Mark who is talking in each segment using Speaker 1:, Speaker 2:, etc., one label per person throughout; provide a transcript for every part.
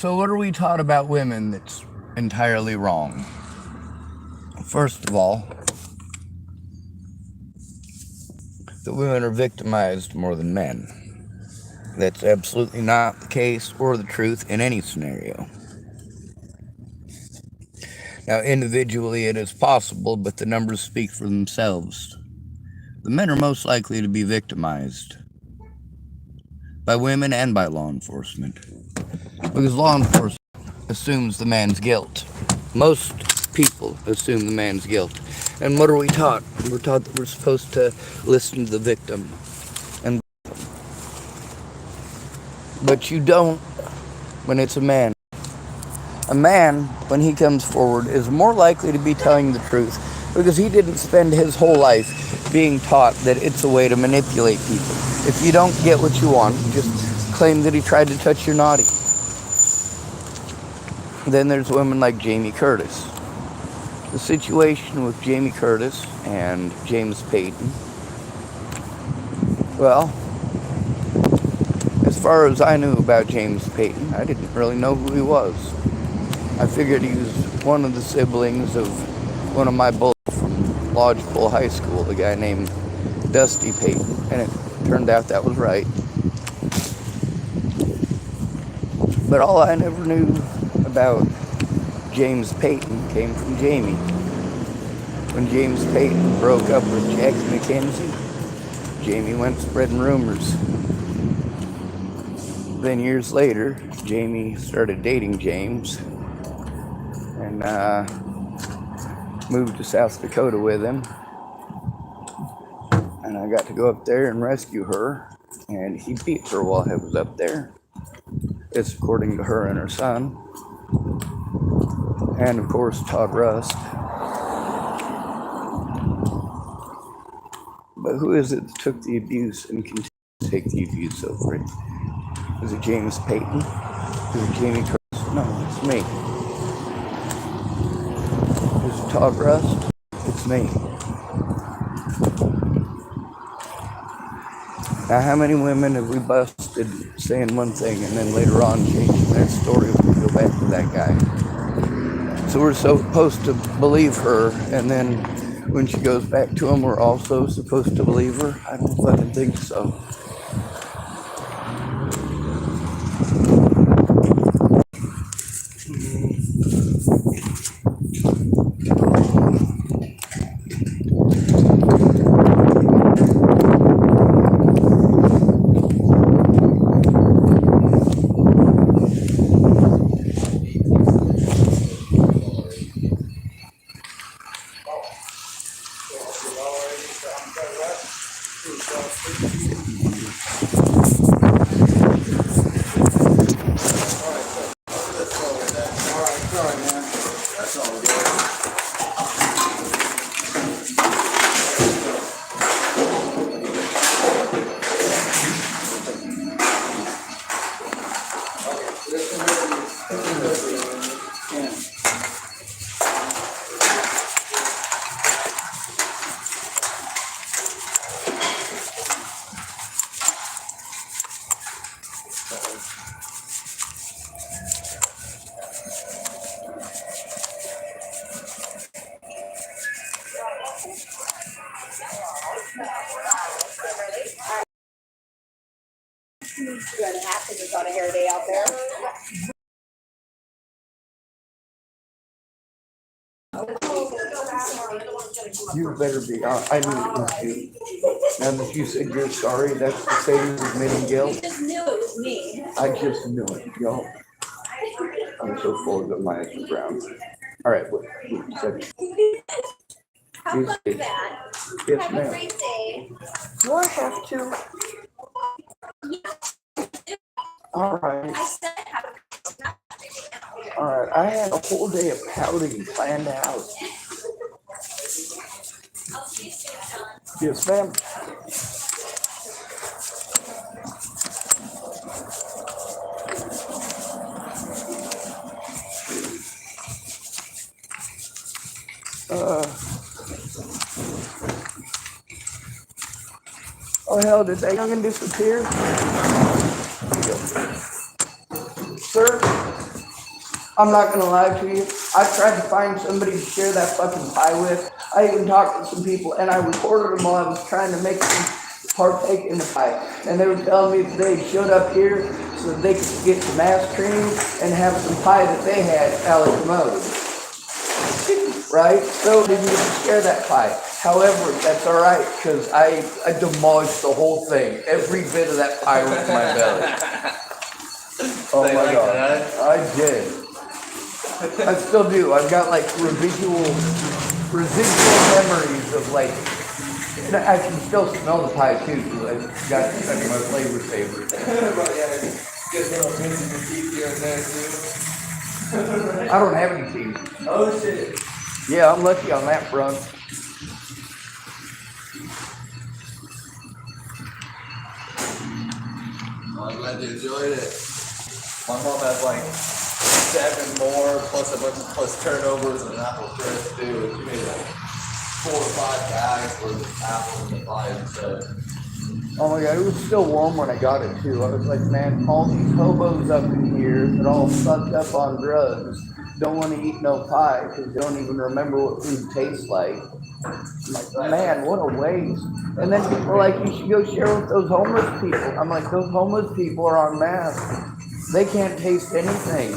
Speaker 1: So what are we taught about women that's entirely wrong? First of all, that women are victimized more than men. That's absolutely not the case or the truth in any scenario. Now, individually it is possible, but the numbers speak for themselves. The men are most likely to be victimized by women and by law enforcement, because law enforcement assumes the man's guilt. Most people assume the man's guilt. And what are we taught? We're taught that we're supposed to listen to the victim. But you don't when it's a man. A man, when he comes forward, is more likely to be telling the truth because he didn't spend his whole life being taught that it's a way to manipulate people. If you don't get what you want, just claim that he tried to touch your naughty. Then there's women like Jamie Curtis. The situation with Jamie Curtis and James Payton, well, as far as I knew about James Payton, I didn't really know who he was. I figured he was one of the siblings of one of my bullies from Lodgepole High School, a guy named Dusty Payton, and it turned out that was right. But all I never knew about James Payton came from Jamie. When James Payton broke up with Jackie McKenzie, Jamie went spreading rumors. Then years later, Jamie started dating James and moved to South Dakota with him. And I got to go up there and rescue her, and he beat her while I was up there. It's according to her and her son. And of course, Todd Rust. But who is it that took the abuse and continued to take the abuse over it? Is it James Payton? Is it Jamie Curtis? No, it's me. Is it Todd Rust? It's me. Now, how many women have we busted saying one thing and then later on changing their story when we go back to that guy? So we're supposed to believe her, and then when she goes back to him, we're also supposed to believe her? I don't fucking think so.
Speaker 2: Good, half because it's on a hair day out there.
Speaker 1: You better be. I knew it was you. Now that you said you're sorry, that's the same as admitting guilt.
Speaker 2: You just knew it was me.
Speaker 1: I just knew it, y'all. I'm so full of it, my eyes are brown. All right, what you said?
Speaker 2: How about that?
Speaker 1: Yes,
Speaker 2: Have a
Speaker 1: ma'am.
Speaker 2: great day.
Speaker 1: Do I have to? All right.
Speaker 2: I said have a
Speaker 1: All right. I had a whole day of pouting planned out.
Speaker 2: I'll see you soon, John.
Speaker 1: Yes, ma'am. Oh hell, did that youngin' disappear?
Speaker 3: Sir, I'm not gonna lie to you. I tried to find somebody to share that fucking pie with. I even talked to some people and I recorded them while I was trying to make them partake in the pie. And they were telling me that they showed up here so that they could get some ice cream and have some pie that they had a la commode. Right? So they didn't get to share that pie. However, that's all right because I demolished the whole thing. Every bit of that pie went in my belly. Oh
Speaker 4: They
Speaker 3: my
Speaker 4: like
Speaker 3: God.
Speaker 4: that?
Speaker 3: I did. I still do. I've got like residual memories of like, and I can still smell the pie too, because I've got such my flavor saver.
Speaker 4: But yeah, get little pieces of teeth here and there too.
Speaker 3: I don't have any teeth.
Speaker 4: Oh shit.
Speaker 3: Yeah, I'm lucky on that front.
Speaker 4: Well, I'm glad you enjoyed it. My mom has like 7 more plus a bunch of plus turnovers and an apple crisp too. And she made like 4 or 5 bags worth of apples and pie and stuff.
Speaker 3: Oh my God, it was still warm when I got it too. I was like, man, all these hobos up in here that all sucked up on drugs don't want to eat no pie because they don't even remember what food tastes like. I'm like, man, what a waste. And then people are like, you should go share with those homeless people. I'm like, those homeless people are on mask. They can't taste anything.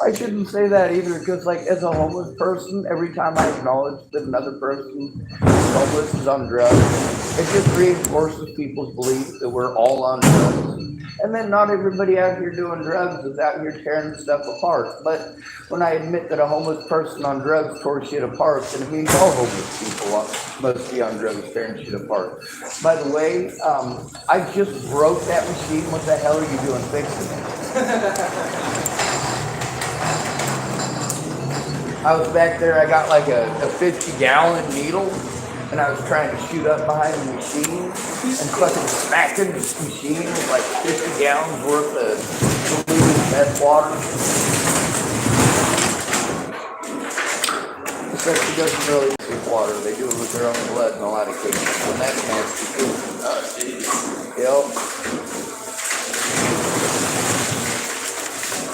Speaker 3: I shouldn't say that either because like as a homeless person, every time I acknowledge that another person who's homeless is on drugs, it just reinforces people's belief that we're all on drugs. And then not everybody out here doing drugs is out here tearing stuff apart. But when I admit that a homeless person on drugs tore shit apart, then it means all homeless people must be on drugs tearing shit apart. By the way, I just broke that machine. What the hell are you doing fixing it? I was back there, I got like a 50-gallon needle, and I was trying to shoot up behind the machine, and fucking smacking this machine with like 50 gallons worth of diluted meth water. Especially doesn't really use with water, they do it with their own blood in a lot of cases, and that's nasty too.
Speaker 4: Oh jeez.
Speaker 3: Yep.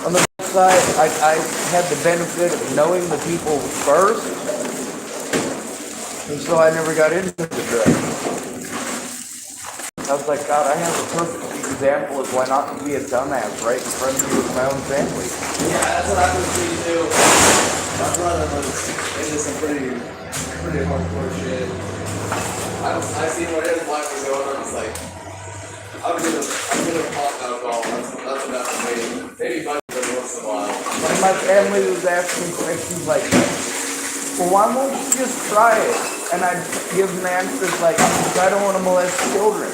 Speaker 3: On the side, I had the benefit of knowing the people first, and so I never got into the drugs. I was like, God, I have a perfect example of why not to be a dumbass right in front of me with my own family.
Speaker 4: Yeah, that's what happened to me too. My brother was into some pretty hardcore shit. I seen what his life was going on. It's like, I'm gonna pop alcohol. That's enough for me. Maybe money every once in a while.
Speaker 3: Like my family was asking questions like, well, why won't you just try it? And I'd give them answers like, because I don't want to molest children.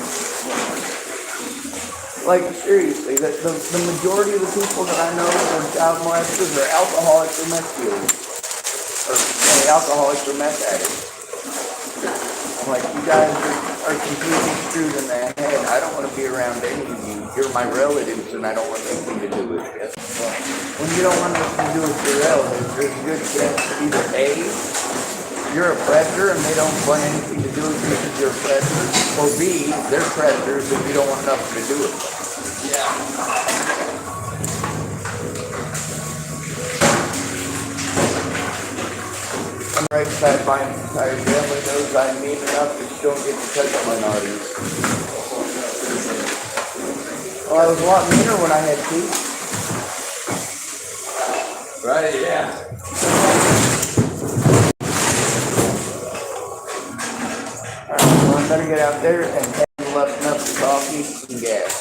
Speaker 3: Like, seriously, the majority of the people that I know that are child molesters are alcoholics or meth dealers. Or alcoholics or meth addicts. I'm like, you guys are completely screwed in the head. I don't want to be around any of you. You're my relatives and I don't want anything to do with you. When you don't want anything to do with your relatives, there's a good chance that either A, you're a predator and they don't want anything to do with you because you're a predator, or B, they're predators and you don't want nothing to do with them.
Speaker 4: Yeah.
Speaker 3: I'm right beside my entire family knows I'm mean enough that you don't get to touch minorities. Well, I was a lot meaner when I had teeth.
Speaker 4: Right, yeah.
Speaker 3: Alright, well, I better get out there and handle up enough coffee and gas.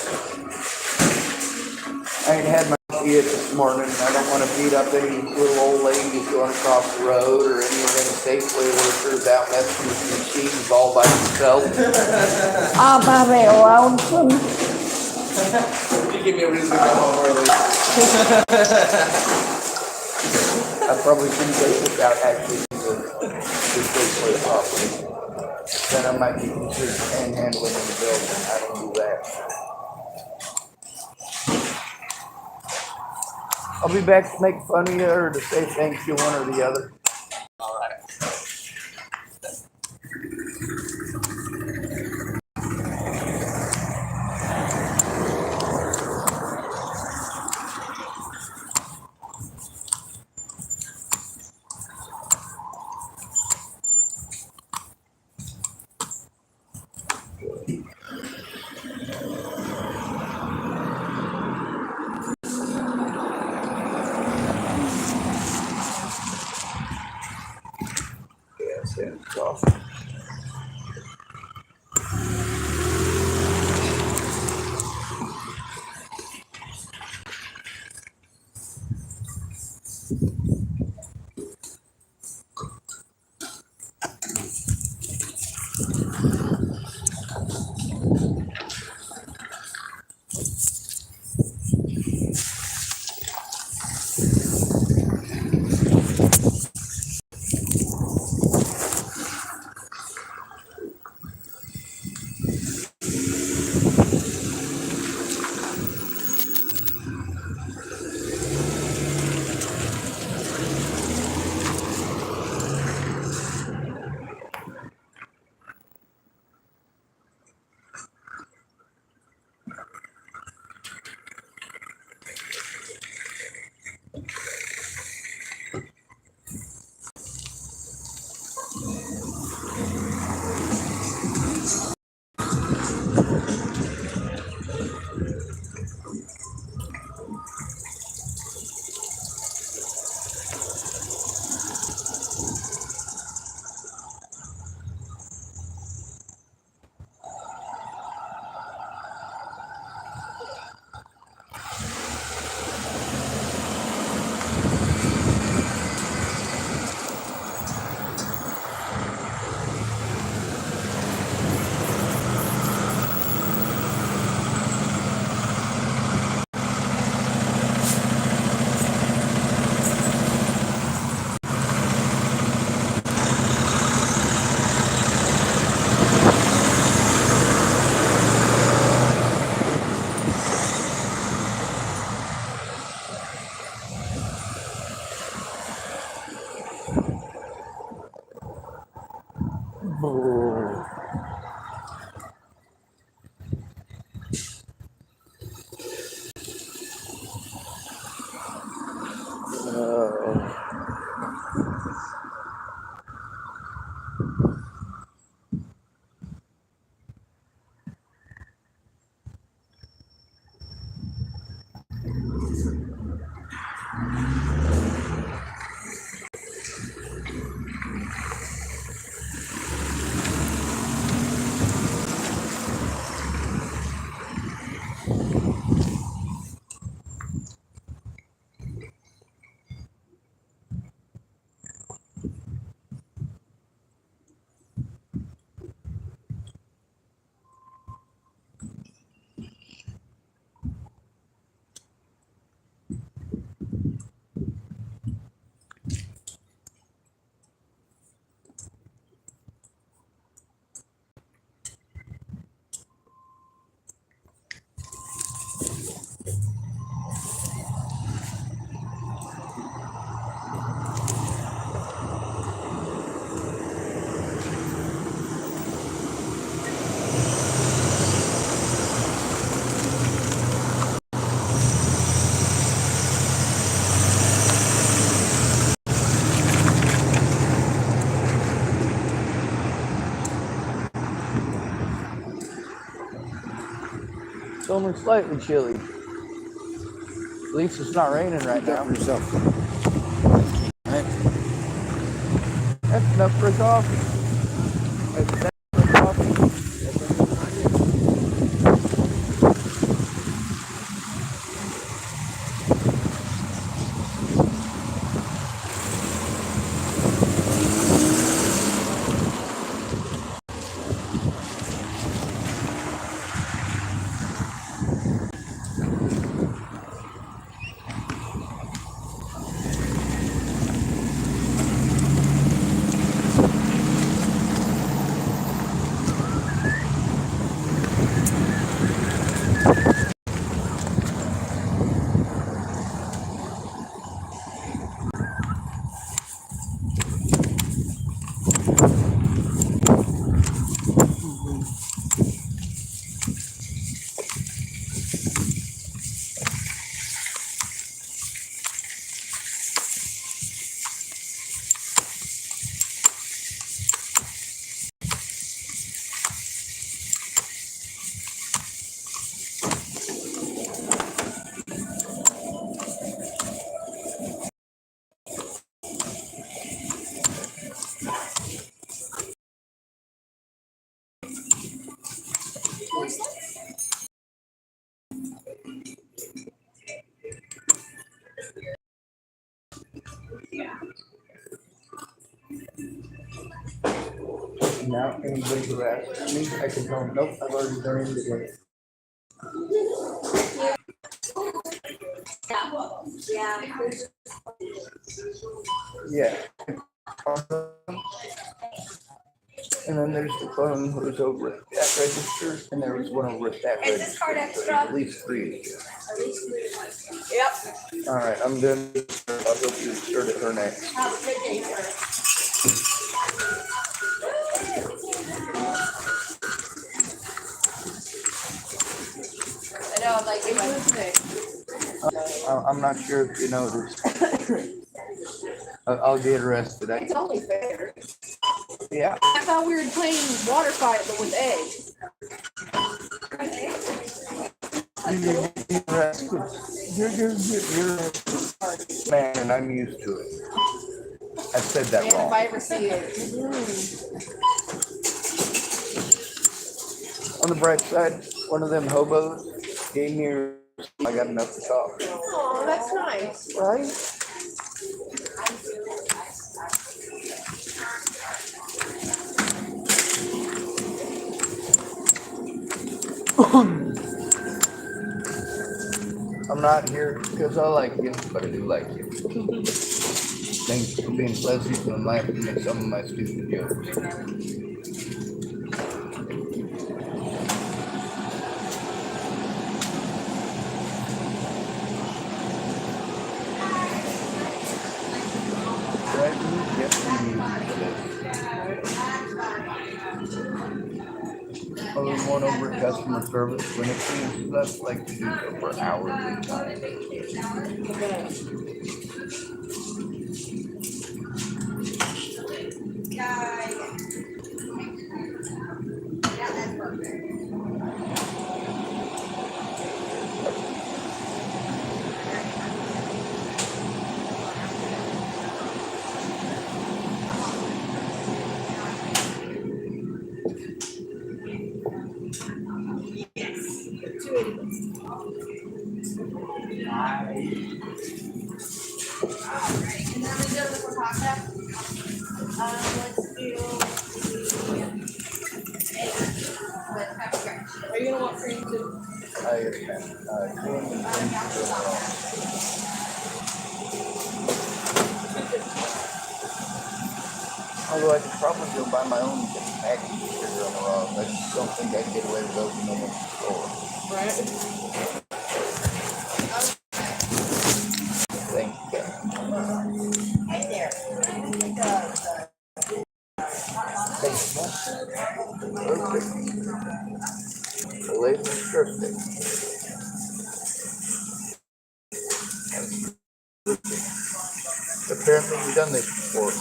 Speaker 3: I ain't had my coffee yet this morning. I don't want to beat up any little old ladies going across the road or any of them Safeway workers out messing with the machines all by themselves. I'm very lonesome.
Speaker 4: You give me a reason to go home early.
Speaker 3: I probably shouldn't take this out actually to Safeway coffee. Then I might be considered panhandling in the building. I don't do that. I'll be back to make fun of you or to say thank you, one or the other.
Speaker 4: Alright.
Speaker 3: only slightly chilly. At least it's not raining right now.
Speaker 1: yourself. Right?
Speaker 3: That's enough for a coffee. That's enough for a coffee. Now, anybody who asks me, I can tell them, nope, I've already done it today.
Speaker 2: Yeah.
Speaker 3: Yeah. And then there's the phone who was over at that register, and there was one over at that
Speaker 2: Is
Speaker 3: register.
Speaker 2: this card
Speaker 3: So
Speaker 2: extra?
Speaker 3: at least three.
Speaker 2: At least 3. Yep.
Speaker 3: All right, I'm done. I'll go to start at her next.
Speaker 2: Have a good day, sir. I know, I'm like,
Speaker 3: I'm not sure if you noticed. I'll get arrested.
Speaker 5: It's only fair.
Speaker 3: Yeah.
Speaker 5: I thought we were playing water fight, but with eggs.
Speaker 3: You're man, and I'm used to it. I said that
Speaker 5: Man, if
Speaker 3: wrong.
Speaker 5: I ever see it.
Speaker 3: On the bright side, one of them hobos gave me. I got enough to talk.
Speaker 5: Oh, that's nice.
Speaker 3: Right? I'm not here because I like you, but I do like you. Thanks for being pleasant and laughing at some of my stupid jokes. Right? Yes, we need one over at customer service when it seems us like to do so for hours at a time.
Speaker 2: Yeah, that's perfect. And then we go to the taco. Let's do the egg with pepper ranch.
Speaker 5: Are you gonna want cream too?
Speaker 3: Although I could probably go buy my own package of sugar on the raw. I just don't think I'd get away with opening them at the store.
Speaker 5: Right.
Speaker 3: Thank you.
Speaker 2: Right there.
Speaker 3: Thank you. Perfect. The label's perfect. Apparently we've done this before.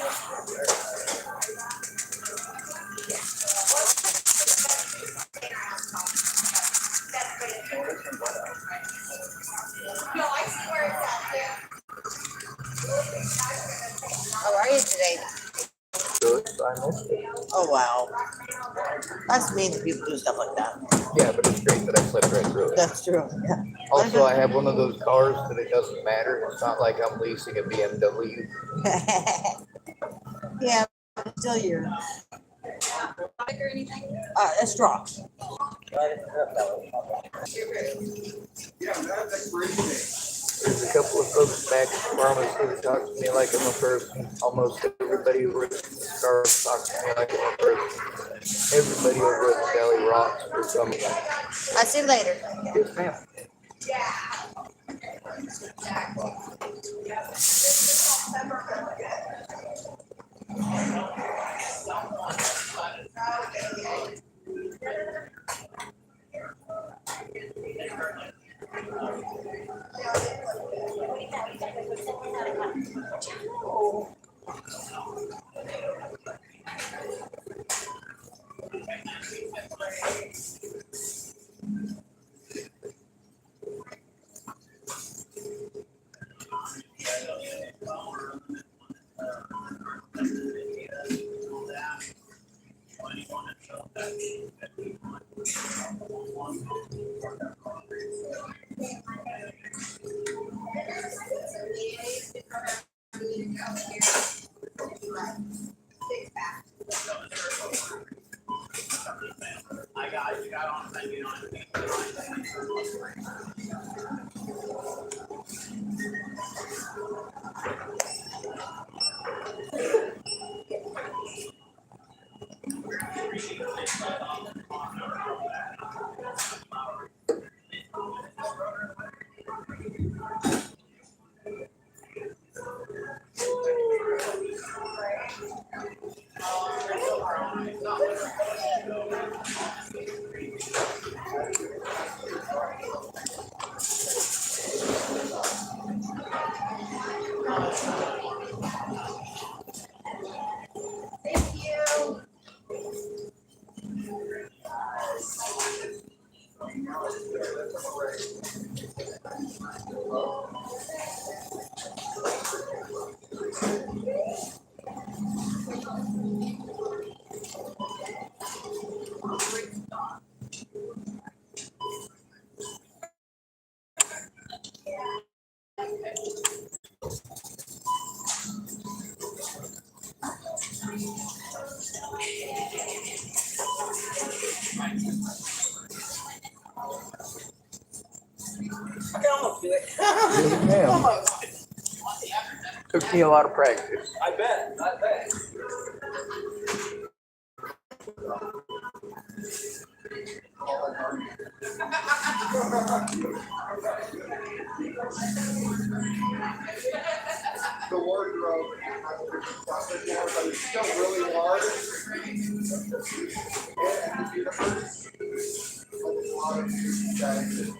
Speaker 2: No, I see where it's at there. How are you today?
Speaker 3: Good, so I missed it.
Speaker 2: Oh, wow. That's mean that people do stuff like that.
Speaker 3: Yeah, but it's great that I slept right through it.
Speaker 2: That's true. Yeah.
Speaker 3: Also, I have one of those cars that it doesn't matter. It's not like I'm leasing a BMW.
Speaker 2: Yeah, but still you're.
Speaker 5: Or anything?
Speaker 2: A straw.
Speaker 3: There's a couple of folks back at the pharmacy that talk to me like I'm a person. Almost everybody who works in the stars talks to me like I'm a person. Everybody over at the Valley rocks for something.
Speaker 2: I'll see you later.
Speaker 3: Yes, ma'am.
Speaker 2: I can almost do it.
Speaker 3: Yes, ma'am.
Speaker 2: Almost.
Speaker 3: Took me a lot of practice.
Speaker 4: I bet.
Speaker 6: The wardrobe but it's still really hard. And the universe, a lot of you guys.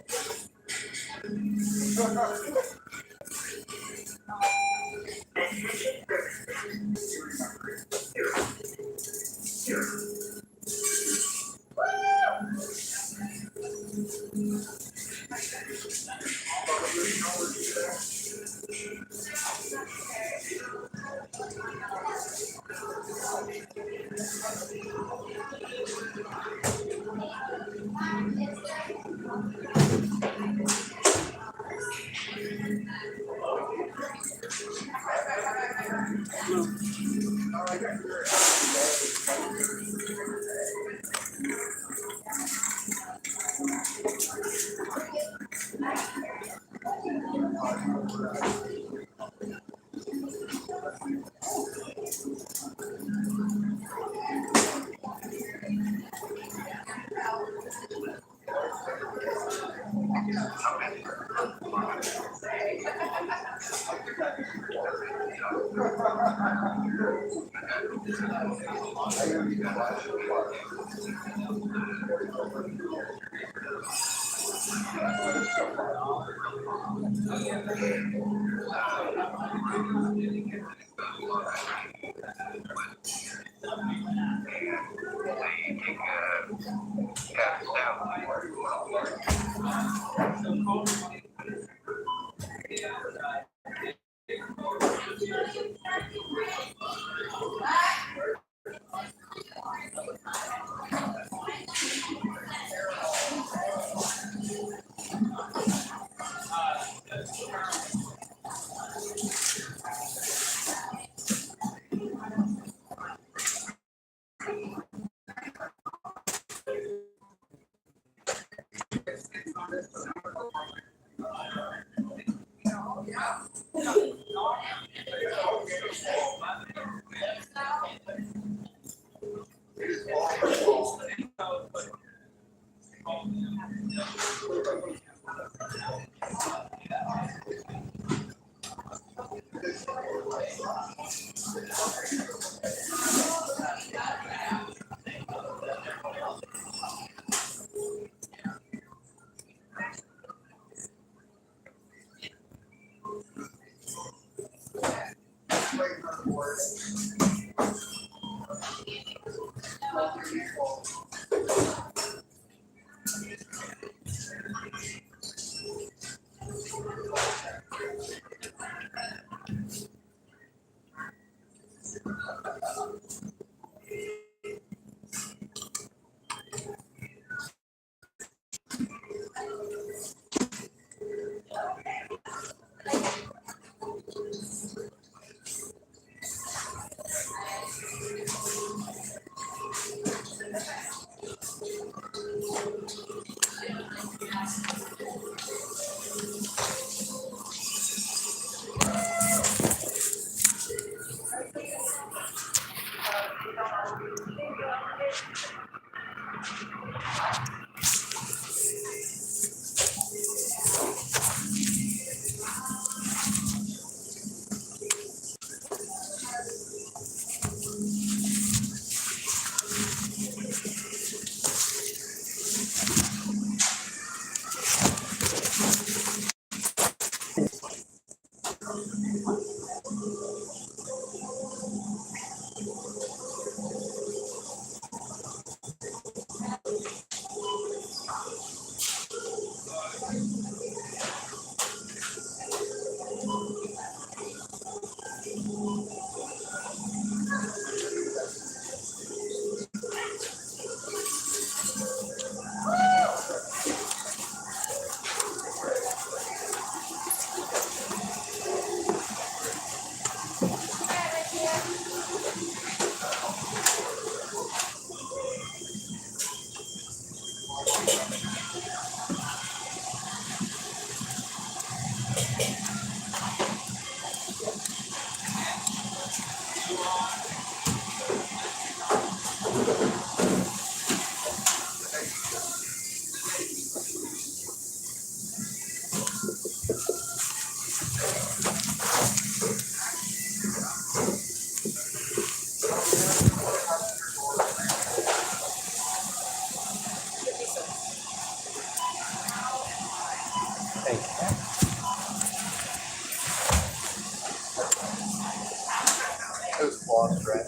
Speaker 3: It was flawed, right?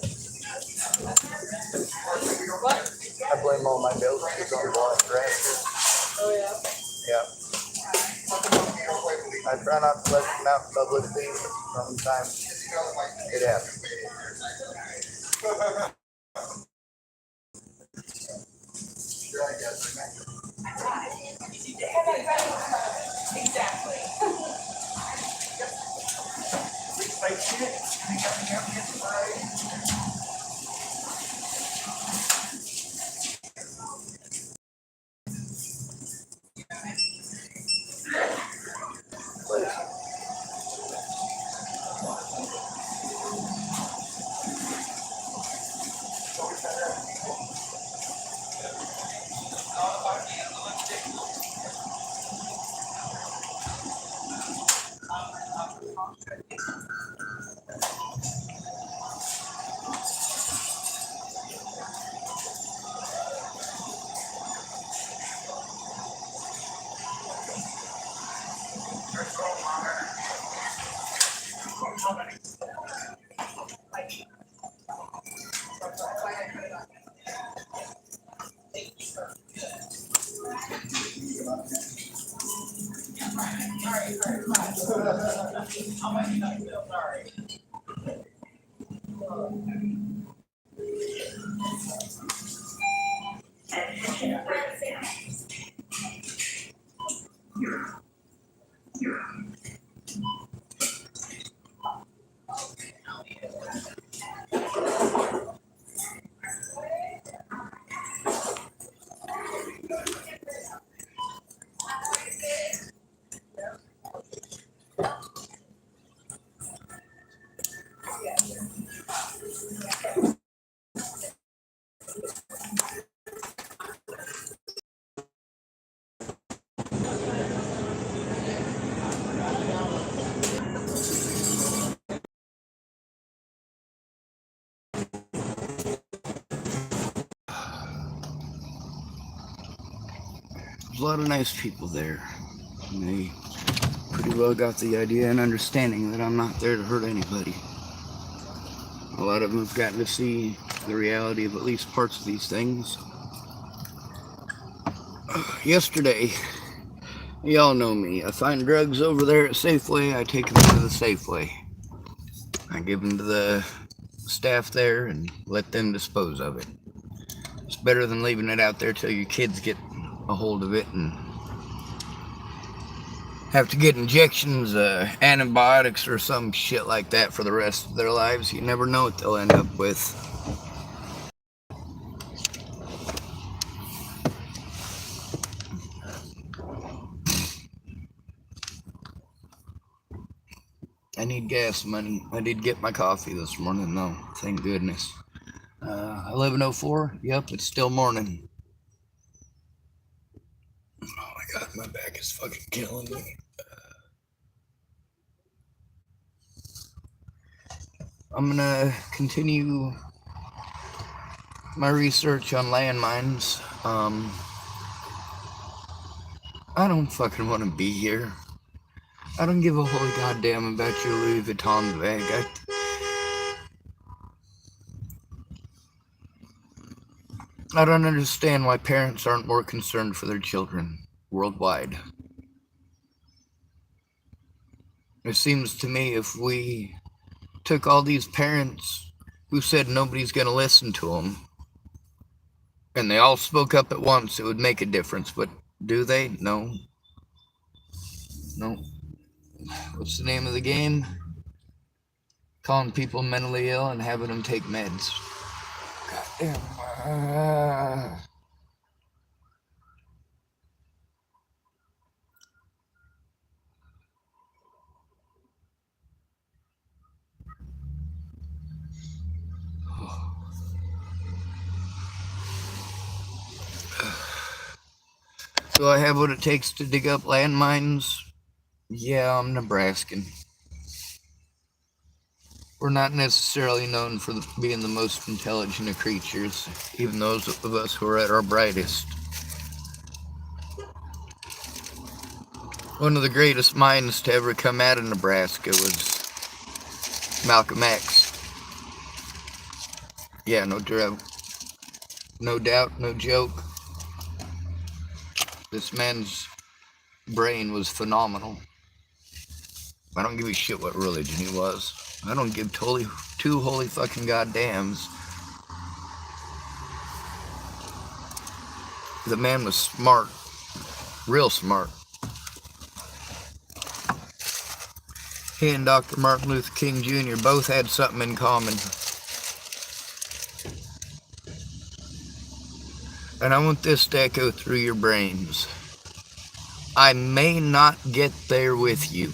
Speaker 2: What?
Speaker 3: I blame all my bills on blonde dress.
Speaker 2: Oh, yeah.
Speaker 3: Yeah. I try not to let it come out in public, but sometimes it happens.
Speaker 1: There's a lot of nice people there. And they pretty well got the idea and understanding that I'm not there to hurt anybody. A lot of them have gotten to see the reality of at least parts of these things. Yesterday, y'all know me. I find drugs over there at Safeway, I take them to the Safeway. I give them to the staff there and let them dispose of it. It's better than leaving it out there till your kids get a hold of it and have to get injections, antibiotics or some shit like that for the rest of their lives. You never know what they'll end up with. I need gas money. I did get my coffee this morning though, thank goodness. 11:04, yep, it's still morning. Oh my god, my back is fucking killing me. I'm gonna continue my research on landmines. I don't fucking want to be here. I don't give a holy goddamn about your Louis Vuitton bag. I don't understand why parents aren't more concerned for their children worldwide. It seems to me if we took all these parents who said nobody's going to listen to them and they all spoke up at once, it would make a difference. But do they? No. No. What's the name of the game? Calling people mentally ill and having them take meds. Goddamn. Do I have what it takes to dig up landmines? Yeah, I'm Nebraskan. We're not necessarily known for being the most intelligent of creatures, even those of us who are at our brightest. One of the greatest minds to ever come out of Nebraska was Malcolm X. Yeah, no doubt, no joke. This man's brain was phenomenal. I don't give a shit what religion he was. I don't give two holy fucking goddams. The man was smart. Real smart. He and Dr. Martin Luther King Jr. both had something in common. And I want this to echo through your brains. I may not get there with you.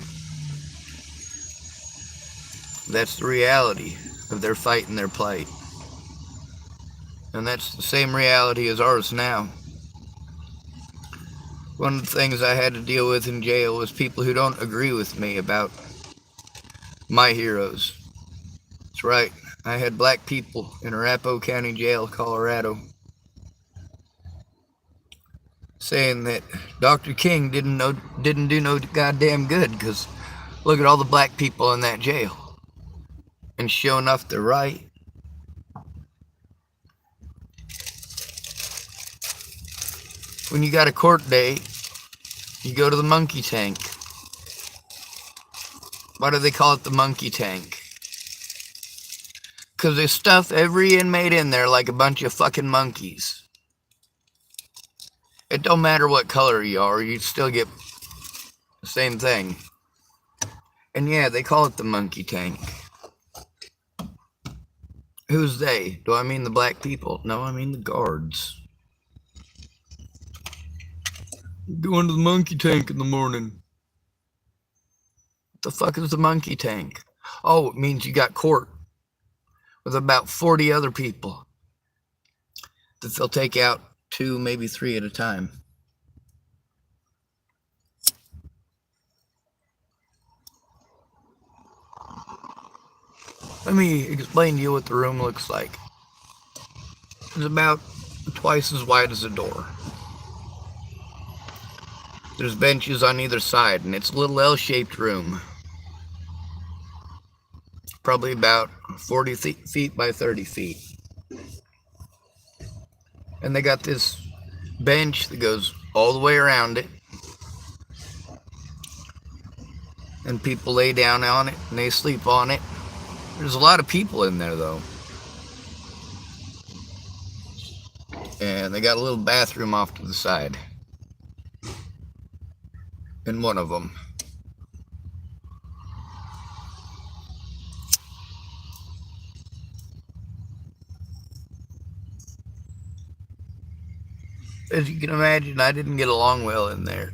Speaker 1: That's the reality of their fight and their plight. And that's the same reality as ours now. One of the things I had to deal with in jail was people who don't agree with me about my heroes. That's right, I had black people in Arapahoe County Jail, Colorado, saying that Dr. King didn't do no goddamn good because look at all the black people in that jail. And sure enough, they're right. When you got a court date, you go to the monkey tank. Why do they call it the monkey tank? Because they stuff every inmate in there like a bunch of fucking monkeys. It don't matter what color you are, you still get the same thing. And yeah, they call it the monkey tank. Who's they? Do I mean the black people? No, I mean the guards. Going to the monkey tank in the morning. What the fuck is the monkey tank? Oh, it means you got court with about 40 other people that they'll take out 2, maybe 3 at a time. Let me explain to you what the room looks like. It's about twice as wide as a door. There's benches on either side, and it's a little L-shaped room. Probably about 40 feet by 30 feet. And they got this bench that goes all the way around it. And people lay down on it, and they sleep on it. There's a lot of people in there, though. And they got a little bathroom off to the side. In one of them. As you can imagine, I didn't get along well in there.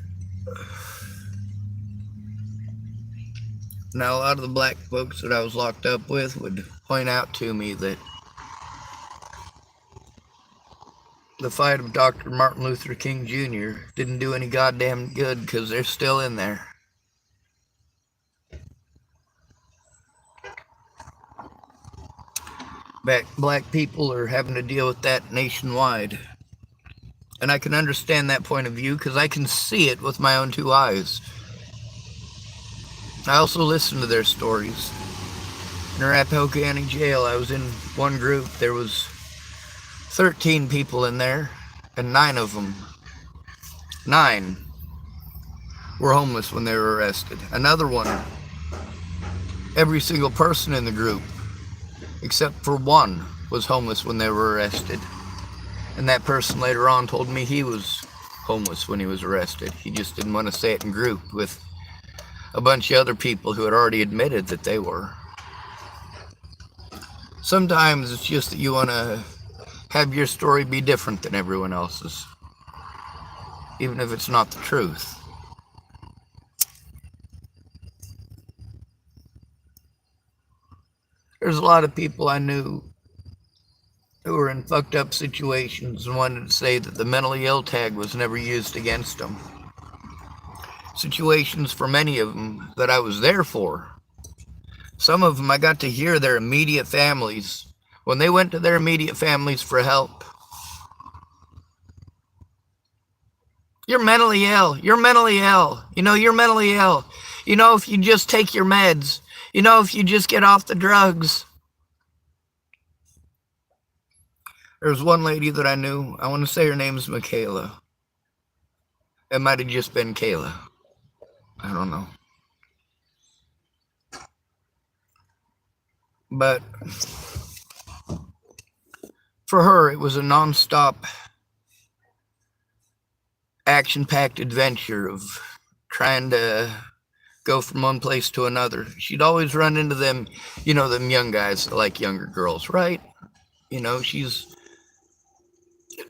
Speaker 1: Now, a lot of the black folks that I was locked up with would point out to me that the fight of Dr. Martin Luther King Jr. didn't do any goddamn good because they're still in there. Black people are having to deal with that nationwide. And I can understand that point of view because I can see it with my own 2 eyes. I also listen to their stories. In Arapahoe County Jail, I was in one group. There was 13 people in there, and 9 of them, 9, were homeless when they were arrested. Another one, every single person in the group, except for 1, was homeless when they were arrested. And that person later on told me he was homeless when he was arrested. He just didn't want to say it in group with a bunch of other people who had already admitted that they were. Sometimes it's just that you want to have your story be different than everyone else's, even if it's not the truth. There's a lot of people I knew who were in fucked up situations and wanted to say that the mentally ill tag was never used against them. Situations for many of them that I was there for. Some of them I got to hear their immediate families when they went to their immediate families for help. You're mentally ill. You're mentally ill. You know, you're mentally ill. You know, if you just take your meds. You know, if you just get off the drugs. There's one lady that I knew. I want to say her name's Michaela. It might have just been Kayla. I don't know. But for her, it was a non-stop, action-packed adventure of trying to go from one place to another. She'd always run into them, you know, them young guys that like younger girls, right? You know, she's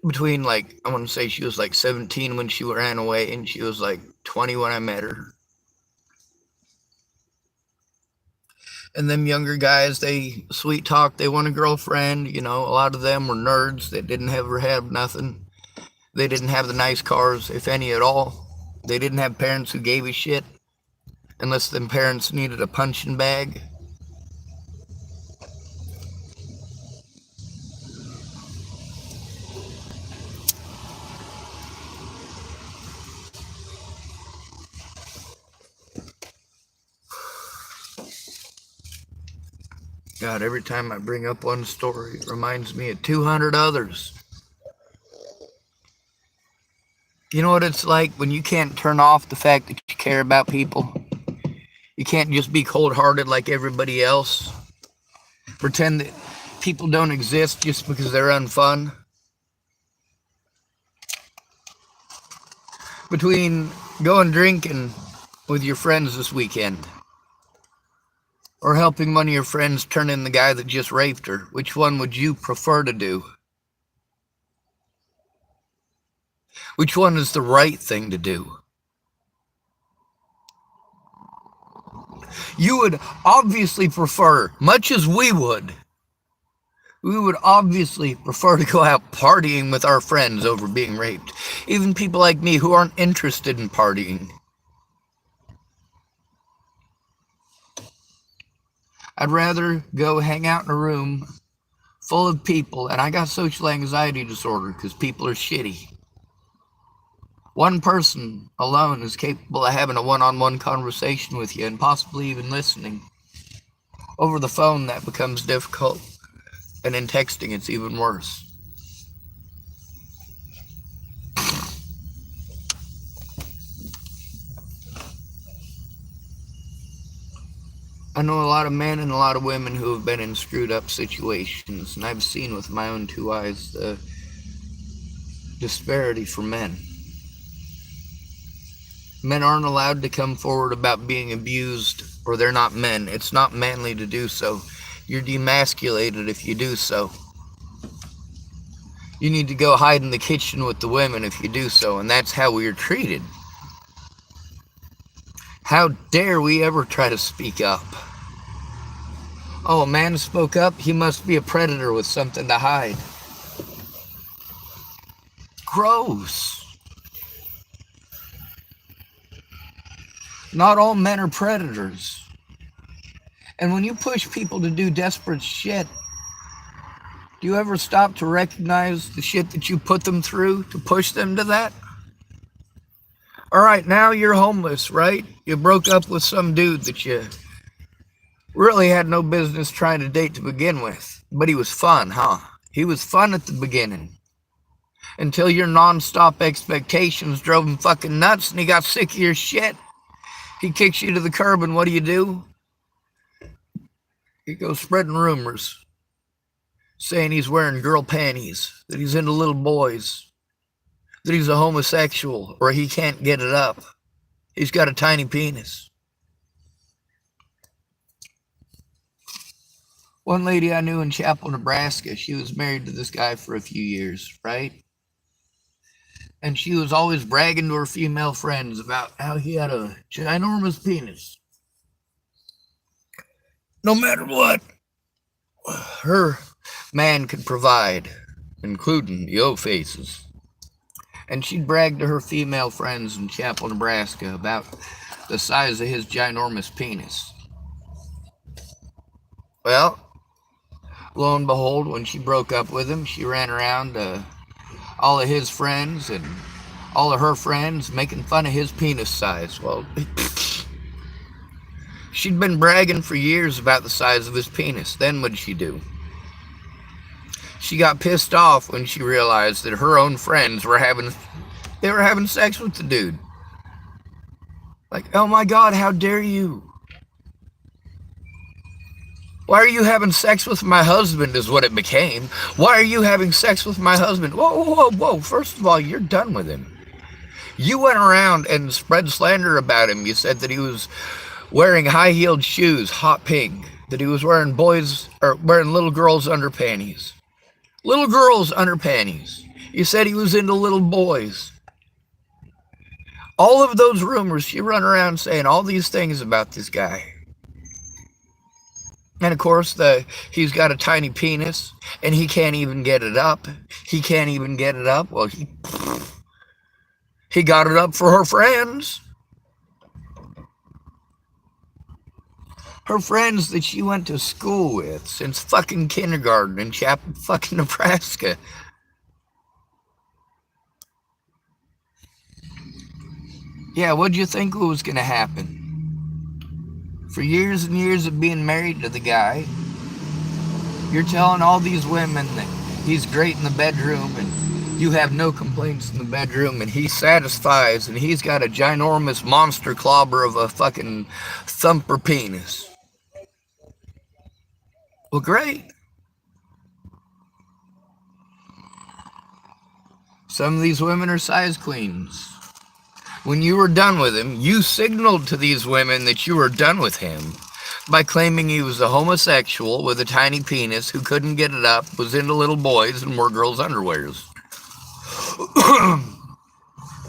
Speaker 1: between, like, I want to say she was like 17 when she ran away, and she was like 20 when I met her. And them younger guys, they sweet talk, they want a girlfriend, you know, a lot of them were nerds that didn't ever have nothing. They didn't have the nice cars, if any at all. They didn't have parents who gave a shit, unless them parents needed a punching bag. God, every time I bring up one story, it reminds me of 200 others. You know what it's like when you can't turn off the fact that you care about people? You can't just be cold-hearted like everybody else. Pretend that people don't exist just because they're unfun. Between going drinking with your friends this weekend or helping one of your friends turn in the guy that just raped her, which one would you prefer to do? Which one is the right thing to do? You would obviously prefer, much as we would obviously prefer to go out partying with our friends over being raped. Even people like me who aren't interested in partying. I'd rather go hang out in a room full of people, and I got social anxiety disorder because people are shitty. One person alone is capable of having a one-on-one conversation with you and possibly even listening. Over the phone, that becomes difficult, and in texting, it's even worse. I know a lot of men and a lot of women who have been in screwed up situations, and I've seen with my own two eyes the disparity for men. Men aren't allowed to come forward about being abused, or they're not men. It's not manly to do so. You're demasculated if you do so. You need to go hide in the kitchen with the women if you do so, and that's how we are treated. How dare we ever try to speak up? Oh, a man spoke up? He must be a predator with something to hide. Gross. Not all men are predators. And when you push people to do desperate shit, do you ever stop to recognize the shit that you put them through to push them to that? All right, now you're homeless, right? You broke up with some dude that you really had no business trying to date to begin with. But he was fun, huh? He was fun at the beginning. Until your non-stop expectations drove him fucking nuts and he got sick of your shit. He kicks you to the curb, and what do? He goes spreading rumors, saying he's wearing girl panties, that he's into little boys, that he's a homosexual, or he can't get it up. He's got a tiny penis. One lady I knew in Chapel, Nebraska, she was married to this guy for a few years, right? And she was always bragging to her female friends about how he had a ginormous penis. No matter what her man could provide, including the O-faces. And she'd brag to her female friends in Chapel, Nebraska about the size of his ginormous penis. Well, lo and behold, when she broke up with him, she ran around all of his friends and all of her friends making fun of his penis size. Well, she'd been bragging for years about the size of his penis. Then what'd she do? She got pissed off when she realized that her own friends were having sex with the dude. Like, oh my God, how dare you? Why are you having sex with my husband is what it became. Why are you having sex with my husband? Whoa, whoa, whoa, whoa. First of all, you're done with him. You went around and spread slander about him. You said that he was wearing high-heeled shoes, hot pink, that he was wearing little girls' underpanties. Little girls' underpanties. You said he was into little boys. All of those rumors, she run around saying all these things about this guy. And of course, he's got a tiny penis, and he can't even get it up. He can't even get it up. Well, he got it up for her friends. Her friends that she went to school with since fucking kindergarten in Chapel, fucking Nebraska. Yeah, what'd you think was going to happen? For years and years of being married to the guy, you're telling all these women that he's great in the bedroom and You have no complaints in the bedroom, and he satisfies, and he's got a ginormous monster clobber of a fucking thumper penis. Well, great. Some of these women are size queens. When you were done with him, you signaled to these women that you were done with him by claiming he was a homosexual with a tiny penis who couldn't get it up, was into little boys, and wore girls' underwears.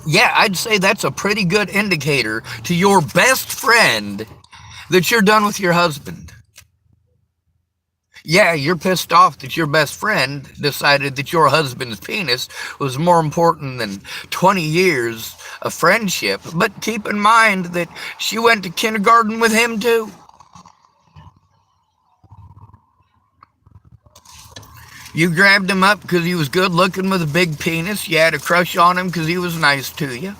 Speaker 1: Yeah, I'd say that's a pretty good indicator to your best friend that you're done with your husband. Yeah, you're pissed off that your best friend decided that your husband's penis was more important than 20 years of friendship, but keep in mind that she went to kindergarten with him too. You grabbed him up because he was good looking with a big penis. You had a crush on him because he was nice to you.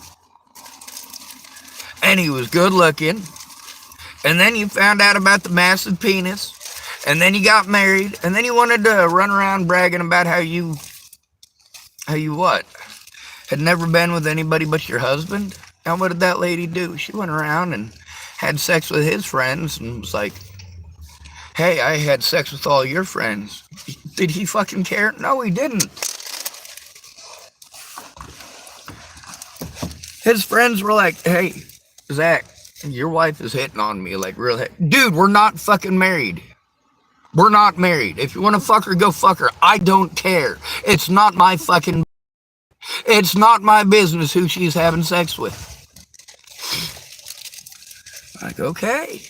Speaker 1: And he was good looking. And then you found out about the massive penis. And then you got married. And then you wanted to run around bragging about how you what? Had never been with anybody but your husband? And what did that lady do? She went around and had sex with his friends and was like, hey, I had sex with all your friends. Did he fucking care? No, he didn't. His friends were like, hey, Zach, your wife is hitting on me like real hit. Dude, we're not fucking married. We're not married. If you want to fuck her, go fuck her. I don't care. It's not my fucking... It's not my business who she's having sex with. Like, okay.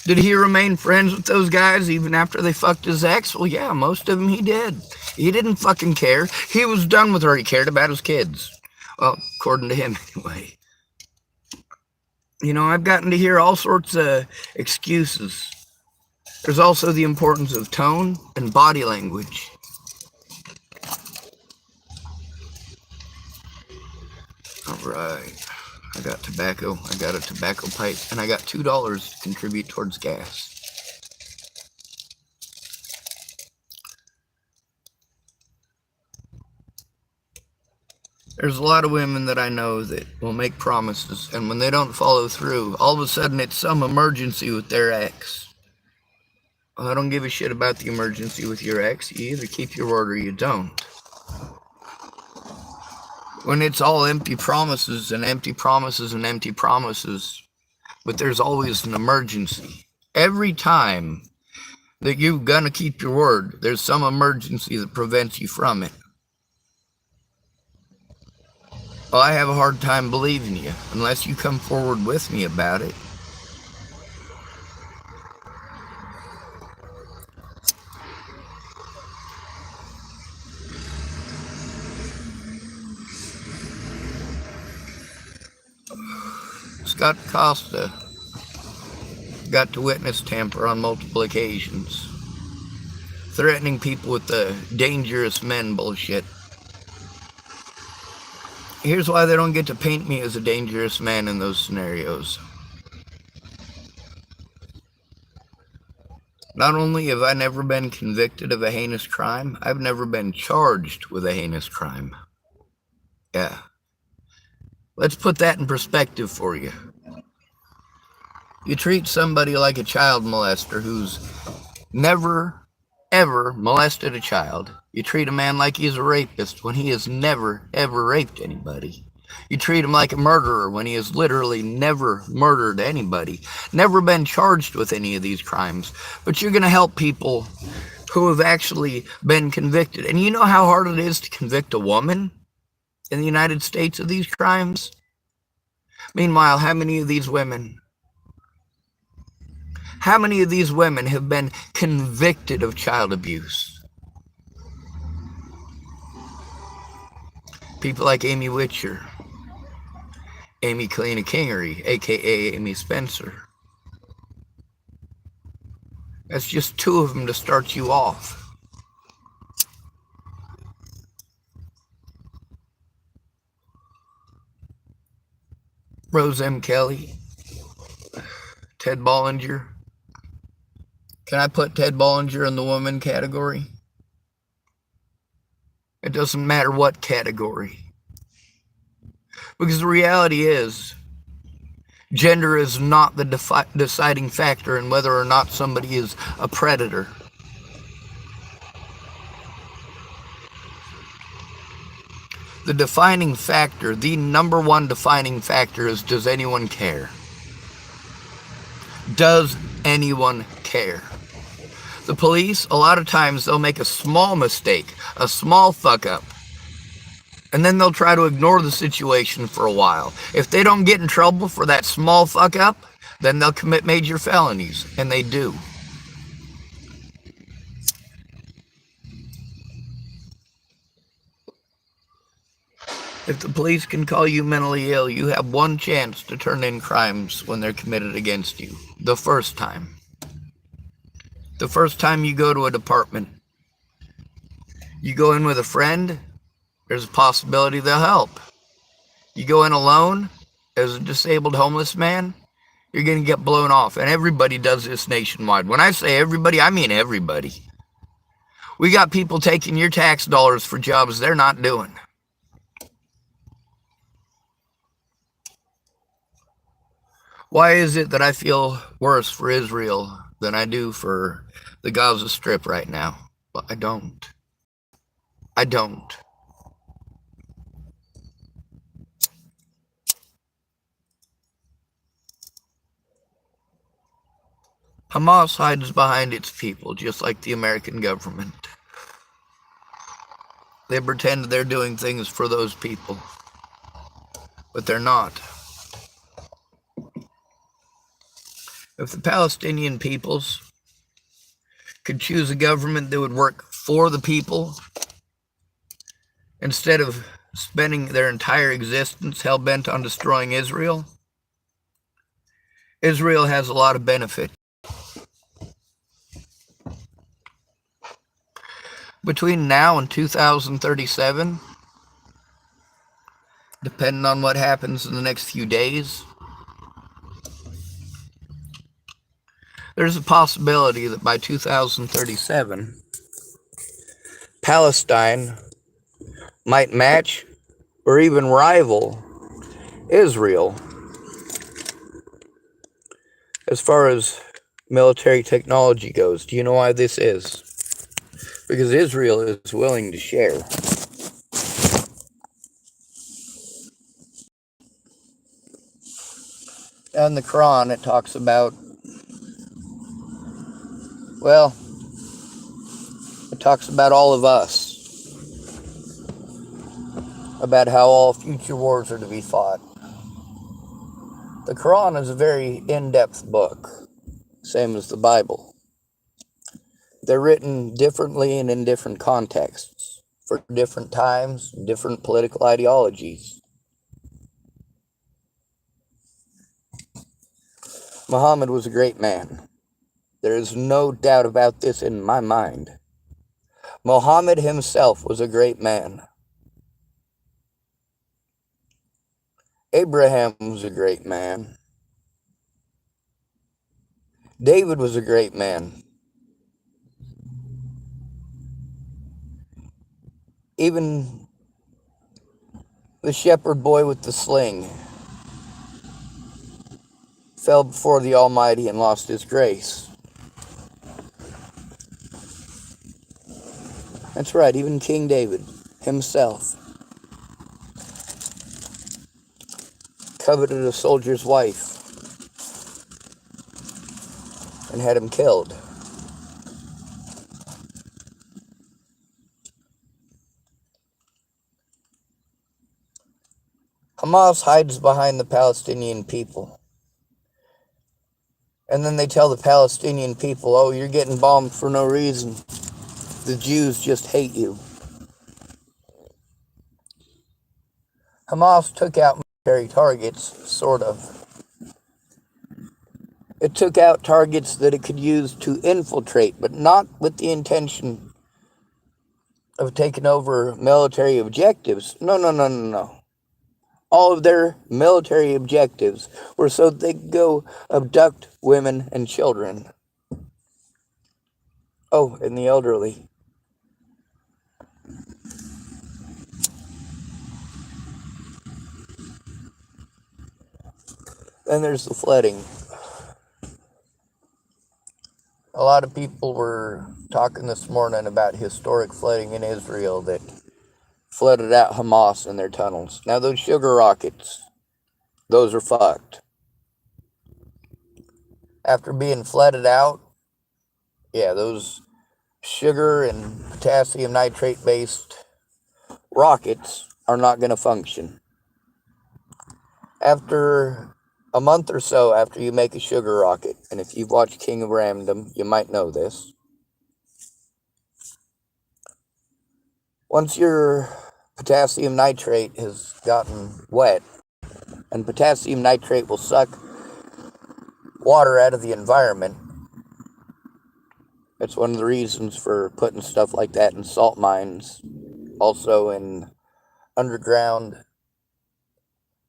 Speaker 1: Did he remain friends with those guys even after they fucked his ex? Well, yeah, most of them he did. He didn't fucking care. He was done with her. He cared about his kids. Well, according to him, anyway. You know, I've gotten to hear all sorts of excuses. There's also the importance of tone and body language. All right. I got tobacco. I got a tobacco pipe. And I got $2 to contribute towards gas. There's a lot of women that I know that will make promises, and when they don't follow through, all of a sudden it's some emergency with their ex. Well, I don't give a shit about the emergency with your ex. You either keep your word or you don't. When it's all empty promises and empty promises and empty promises, but there's always an emergency. Every time that you're gonna keep your word, there's some emergency that prevents you from it. Well, I have a hard time believing you unless you come forward with me about it. Scott Costa got to witness tamper on multiple occasions, threatening people with the dangerous men bullshit. Here's why they don't get to paint me as a dangerous man in those scenarios. Not only have I never been convicted of a heinous crime, I've never been charged with a heinous crime. Yeah. Let's put that in perspective for you. You treat somebody like a child molester who's never, ever molested a child. You treat a man like he's a rapist when he has never, ever raped anybody. You treat him like a murderer when he has literally never murdered anybody, never been charged with any of these crimes. But you're going to help people who have actually been convicted. And you know how hard it is to convict a woman in the United States of these crimes? Meanwhile, how many of these women have been convicted of child abuse? People like Amy Witcher, Amy Kalina Kingery, aka Amy Spencer. That's just two of them to start you off. Rose M. Kelly, Ted Bollinger. Can I put Ted Bollinger in the woman category? It doesn't matter what category. Because the reality is, gender is not the deciding factor in whether or not somebody is a predator. The defining factor, the number one defining factor is, does anyone care? Does anyone care? The police, a lot of times, they'll make a small mistake, a small fuck up, and then they'll try to ignore the situation for a while. If they don't get in trouble for that small fuck up, then they'll commit major felonies, and they do. If the police can call you mentally ill, you have one chance to turn in crimes when they're committed against you. The first time. The first time you go to a department. You go in with a friend, there's a possibility they'll help. You go in alone, as a disabled homeless man, you're going to get blown off. And everybody does this nationwide. When I say everybody, I mean everybody. We got people taking your tax dollars for jobs they're not doing. Why is it that I feel worse for Israel than I do for the Gaza Strip right now? Well, I don't. I don't. Hamas hides behind its people, just like the American government. They pretend they're doing things for those people, but they're not. If the Palestinian peoples could choose a government that would work for the people, instead of spending their entire existence hell-bent on destroying Israel, Israel has a lot of benefit. Between now and 2037, depending on what happens in the next few days, there's a possibility that by 2037, Palestine might match or even rival Israel as far as military technology goes. Do you know why this is? Because Israel is willing to share. In the Quran, it talks about, well, it talks about all of us, about how all future wars are to be fought. The Quran is a very in-depth book, same as the Bible. They're written differently and in different contexts, for different times, different political ideologies. Muhammad was a great man. There is no doubt about this in my mind. Muhammad himself was a great man. Abraham was a great man. David was a great man. Even the shepherd boy with the sling fell before the Almighty and lost his grace. That's right, even King David himself coveted a soldier's wife and had him killed. Hamas hides behind the Palestinian people. And then they tell the Palestinian people, oh, you're getting bombed for no reason. The Jews just hate you. Hamas took out military targets, sort of. It took out targets that it could use to infiltrate, but not with the intention of taking over military objectives. No. All of their military objectives were so they could go abduct women and children. Oh, and the elderly. Then there's the flooding. A lot of people were talking this morning about historic flooding in Israel that flooded out Hamas in their tunnels. Now those sugar rockets, those are fucked. After being flooded out, yeah, those sugar and potassium nitrate based rockets are not going to function. After a month or so after you make a sugar rocket, and if you've watched King of Random, you might know this. Once your potassium nitrate has gotten wet, and potassium nitrate will suck water out of the environment. It's one of the reasons for putting stuff like that in salt mines, also in underground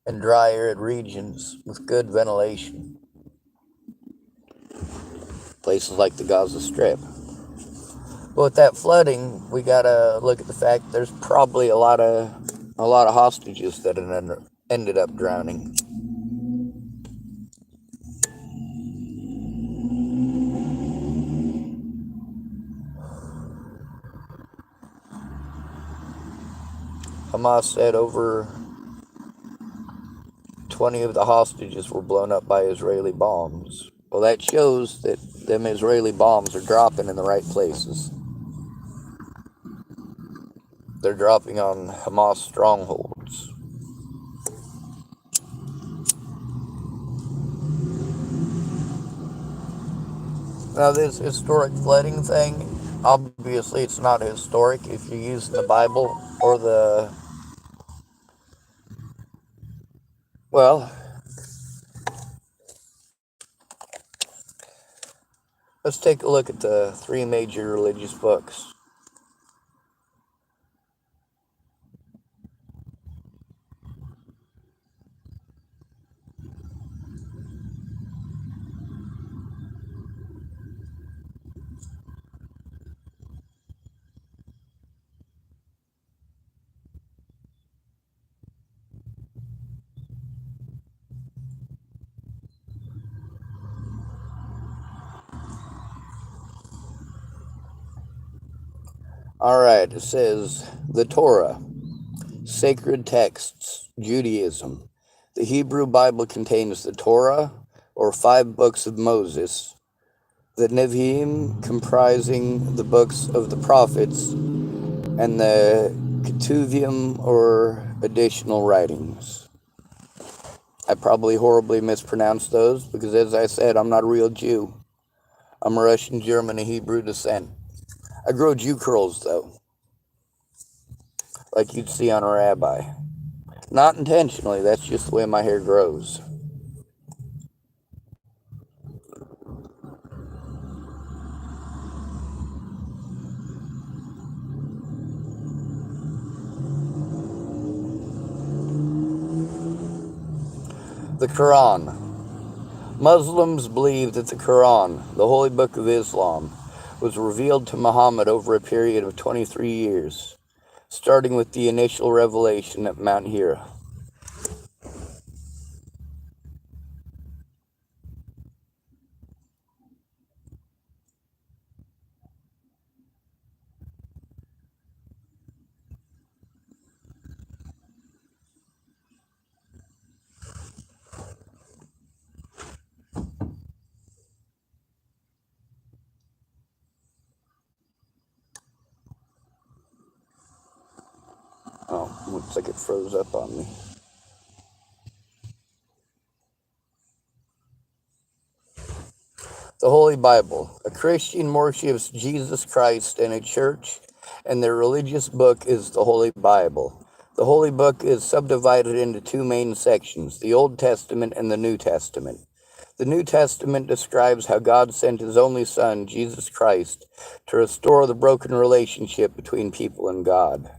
Speaker 1: and dry arid regions with good ventilation. Places like the Gaza Strip. But with that flooding, we gotta look at the fact there's probably a lot of hostages that ended up drowning. Hamas said over 20 of the hostages were blown up by Israeli bombs. Well, that shows that them Israeli bombs are dropping in the right places. They're dropping on Hamas strongholds. Now, this historic flooding thing, obviously it's not historic if you're using the Bible or the... Well, let's take a look at the three major religious books. Alright, it says the Torah, sacred texts, Judaism. The Hebrew Bible contains the Torah, or 5 books of Moses, the Nevi'im, comprising the books of the prophets, and the Ketuvim, or additional writings. I probably horribly mispronounced those because, as I said, I'm not a real Jew. I'm a Russian, German, and Hebrew descent. I grow Jew curls, though, like you'd see on a rabbi. Not intentionally, that's just the way my hair grows. The Quran. Muslims believe that the Quran, the holy book of Islam, was revealed to Muhammad over a period of 23 years, starting with the initial revelation at Mount Hira. Oh, looks like it froze up on me. The Holy Bible. A Christian worships Jesus Christ in a church, and their religious book is the Holy Bible. The Holy Book is subdivided into 2 main sections, the Old Testament and the New Testament. The New Testament describes how God sent his only Son, Jesus Christ, to restore the broken relationship between people and God.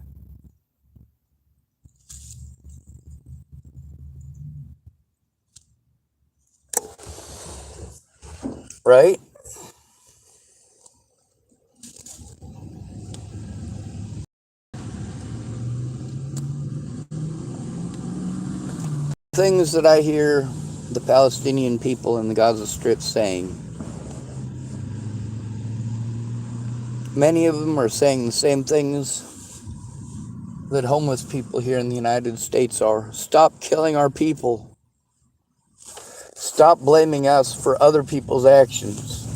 Speaker 1: Right? Things that I hear the Palestinian people in the Gaza Strip saying? Many of them are saying the same things that homeless people here in the United States are. Stop killing our people. Stop blaming us for other people's actions.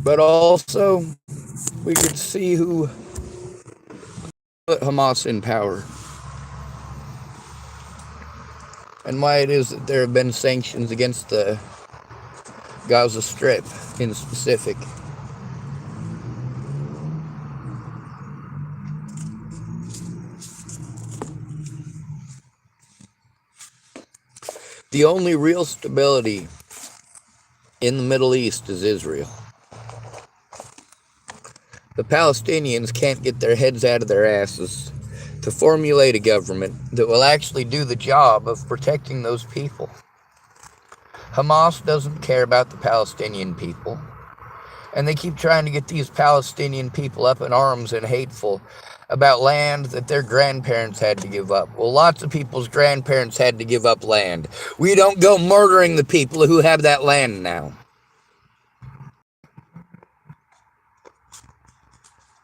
Speaker 1: But also, we could see who put Hamas in power and why it is that there have been sanctions against the Gaza Strip in specific. The only real stability in the Middle East is Israel. The Palestinians can't get their heads out of their asses to formulate a government that will actually do the job of protecting those people. Hamas doesn't care about the Palestinian people, and they keep trying to get these Palestinian people up in arms and hateful about land that their grandparents had to give up. Well, lots of people's grandparents had to give up land. We don't go murdering the people who have that land now.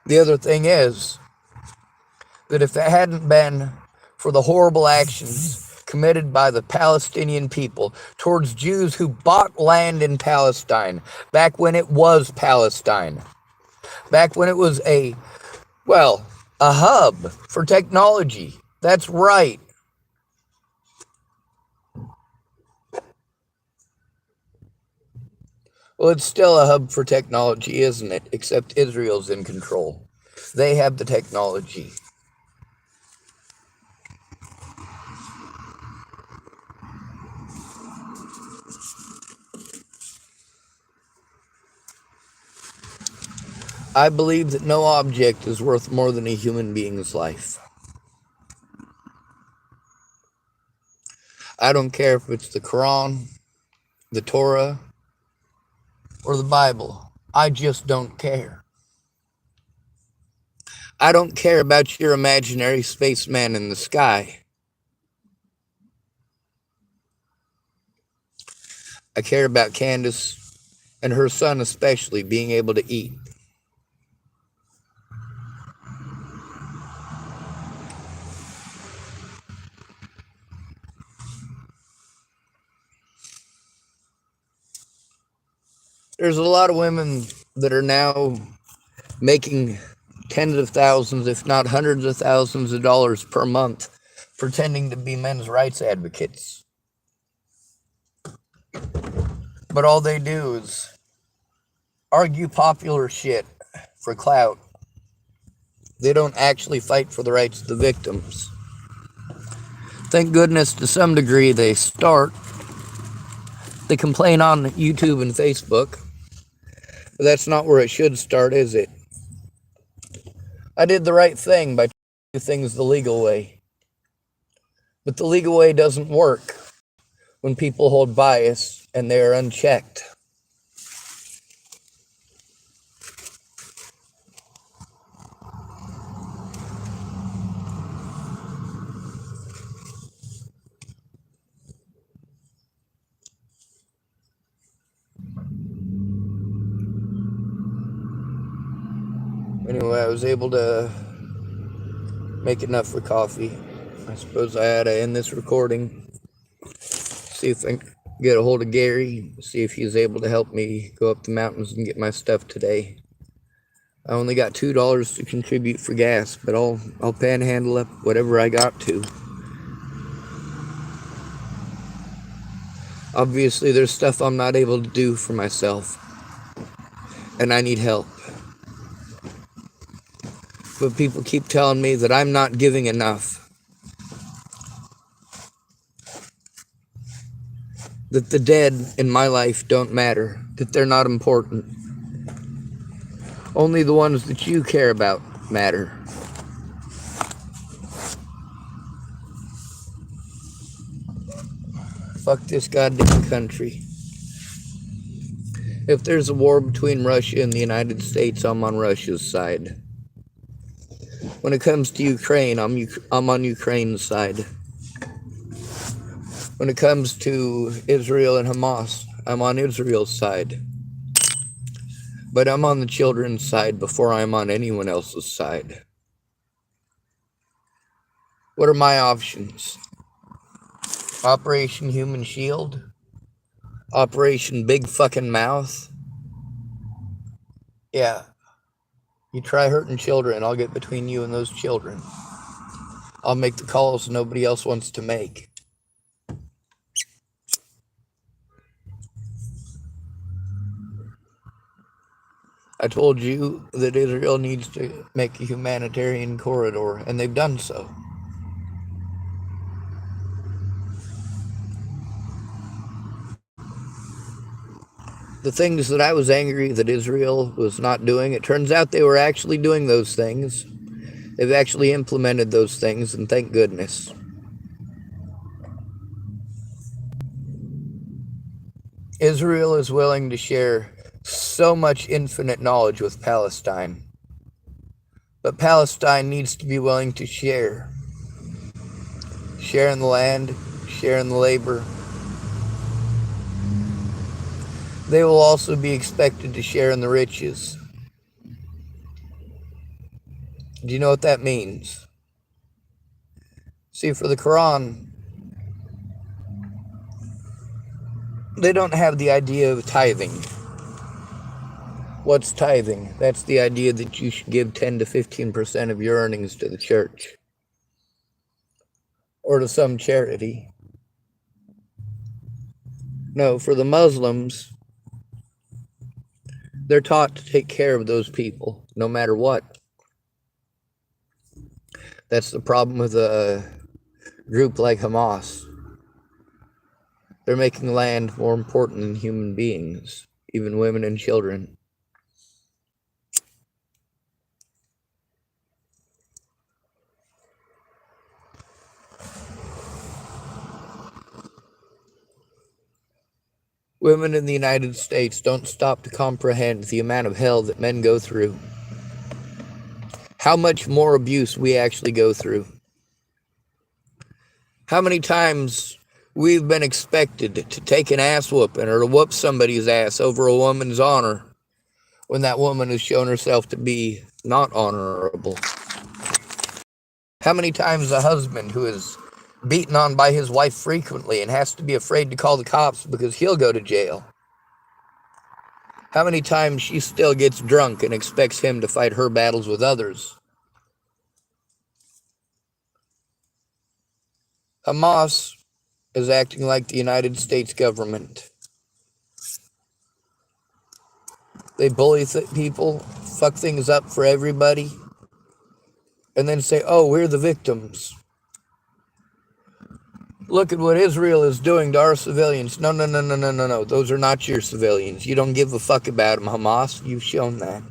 Speaker 1: The other thing is that if it hadn't been for the horrible actions committed by the Palestinian people towards Jews who bought land in Palestine, back when it was Palestine, back when it was a hub for technology. That's right. Well, it's still a hub for technology, isn't it? Except Israel's in control. They have the technology. I believe that no object is worth more than a human being's life. I don't care if it's the Quran, the Torah, or the Bible. I just don't care. I don't care about your imaginary spaceman in the sky. I care about Candace and her son especially being able to eat. There's a lot of women that are now making tens of thousands, if not hundreds of thousands of dollars per month, pretending to be men's rights advocates. But all they do is argue popular shit for clout. They don't actually fight for the rights of the victims. Thank goodness to some degree they start. They complain on YouTube and Facebook. But that's not where it should start, is it? I did the right thing by doing things the legal way. But the legal way doesn't work when people hold bias and they are unchecked. Anyway, I was able to make enough for coffee. I suppose I ought to end this recording. See if I can get a hold of Gary. See if he's able to help me go up the mountains and get my stuff today. I only got $2 to contribute for gas, but I'll panhandle up whatever I got to. Obviously, there's stuff I'm not able to do for myself, and I need help. But people keep telling me that I'm not giving enough. That the dead in my life don't matter. That they're not important. Only the ones that you care about matter. Fuck this goddamn country. If there's a war between Russia and the United States, I'm on Russia's side. When it comes to Ukraine, I'm on Ukraine's side. When it comes to Israel and Hamas, I'm on Israel's side. But I'm on the children's side before I'm on anyone else's side. What are my options? Operation Human Shield? Operation Big Fucking Mouth? Yeah. You try hurting children, I'll get between you and those children. I'll make the calls nobody else wants to make. I told you that Israel needs to make a humanitarian corridor, and they've done so. The things that I was angry that Israel was not doing, it turns out they were actually doing those things. They've actually implemented those things, and thank goodness. Israel is willing to share so much infinite knowledge with Palestine. But Palestine needs to be willing to share. Share in the land, share in the labor. They will also be expected to share in the riches. Do you know what that means? See, for the Quran, they don't have the idea of tithing. What's tithing? That's the idea that you should give 10 to 15% of your earnings to the church or to some charity. No, for the Muslims, they're taught to take care of those people, no matter what. That's the problem with a group like Hamas. They're making land more important than human beings, even women and children. Women in the United States don't stop to comprehend the amount of hell that men go through. How much more abuse we actually go through. How many times we've been expected to take an ass whooping or to whoop somebody's ass over a woman's honor when that woman has shown herself to be not honorable. How many times a husband who is beaten on by his wife frequently and has to be afraid to call the cops because he'll go to jail. How many times she still gets drunk and expects him to fight her battles with others. Hamas is acting like the United States government. They bully people, fuck things up for everybody, and then say, oh, we're the victims. Look at what Israel is doing to our civilians. No. Those are not your civilians. You don't give a fuck about them, Hamas. You've shown that.